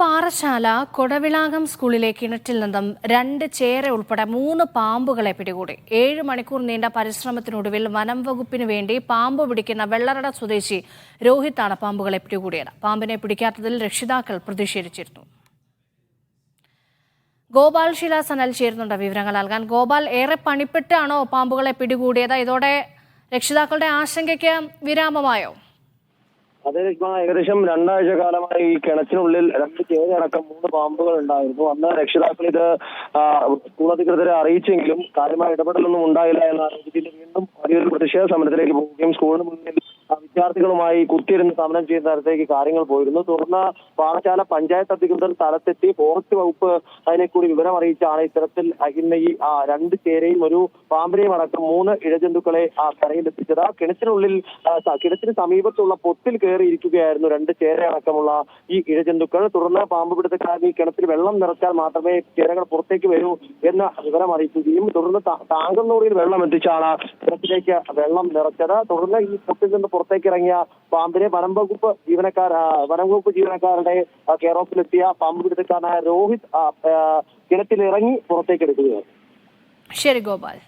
പാറശാല കൊടവിളാകം സ്കൂളിലെ കിണറ്റിൽ നിന്നും 2 ചേര ഉൾപ്പെടെ 3 പാമ്പുകളെ പിടികൂടി. 7 മണിക്കൂർ നീണ്ട പരിശ്രമത്തിനൊടുവിൽ വനം വകുപ്പിന് വേണ്ടി പാമ്പ് പിടിക്കുന്ന വെള്ളറട സ്വദേശി രോഹിത്താണ് പാമ്പുകളെ പിടികൂടിയത്. പാമ്പിനെ പിടിക്കാത്തതിൽ രക്ഷിതാക്കൾ പ്രതിഷേധിച്ചിരുന്നു. ഗോപാൽ ശിലാസനൽ ചേരുന്നുണ്ട് വിവരങ്ങൾ നൽകാൻ. ഗോപാൽ, ഏറെ പണിപ്പെട്ടാണോ പാമ്പുകളെ പിടികൂടിയത്? ഇതോടെ രക്ഷിതാക്കളുടെ ആശങ്കയ്ക്ക് വിരാമമായോ? അതെ, ഏകദേശം 2 ആഴ്ച കാലമായി ഈ കിണറ്റിനുള്ളിൽ 2 ചേരയടക്കം 3 പാമ്പുകൾ ഉണ്ടായിരുന്നു. അന്ന് രക്ഷിതാക്കൾ ഇത് സ്കൂൾ അധികൃതരെ അറിയിച്ചെങ്കിലും കാര്യമായ ഇടപെടലൊന്നും ഉണ്ടായില്ല എന്ന ആരോപണത്തിൽ വീണ്ടും വലിയൊരു പ്രതിഷേധ സമരത്തിലേക്ക് പോവുകയും സ്കൂളിന് മുന്നിൽ വിദ്യാർത്ഥികളുമായി കുത്തിയിരുന്ന് സമരം ചെയ്യുന്ന തരത്തേക്ക് കാര്യങ്ങൾ പോയിരുന്നു. തുടർന്ന് പാറശാല പഞ്ചായത്ത് അധികൃതർ സ്ഥലത്തെത്തി ഫോറസ്റ്റ് വകുപ്പ് അതിനെ കൂടി വിവരം അറിയിച്ചാണ് ഇത്തരത്തിൽ ഇന്ന് ഈ 2 ചേരയും ഒരു പാമ്പിനെയും അടക്കം 3 ഇഴജന്തുക്കളെ കരയിലെത്തിച്ചത്. കിണറ്റിന് സമീപത്തുള്ള പൊത്തിൽ കയറിയിരിക്കുകയായിരുന്നു 2 ചേര അടക്കമുള്ള ഈ ഇഴജന്തുക്കൾ. തുടർന്ന് പാമ്പ് പിടുത്തക്കാരൻ ഈ കിണറ്റിൽ വെള്ളം നിറച്ചാൽ മാത്രമേ ചേരകൾ പുറത്തേക്ക് വരൂ എന്ന വിവരം അറിയിക്കുകയും തുടർന്ന് ടാങ്കർ ലോറിയിൽ വെള്ളം എത്തിച്ചാണ് കിണറ്റിലേക്ക് വെള്ളം നിറച്ചത്. തുടർന്ന് ഈ പൊത്തിൽ നിന്ന് പുറത്തേക്ക് ഇറങ്ങിയ പാമ്പിനെ വനംവകുപ്പ് ജീവനക്കാരുടെ കെയർ ഓഫിലെത്തിയ പാമ്പ് പിടുത്തക്കാരനായ രോഹിത് കിണറ്റിലിറങ്ങി പുറത്തേക്ക് എടുക്കുകയാണ്. ശരി ഗോപാൽ.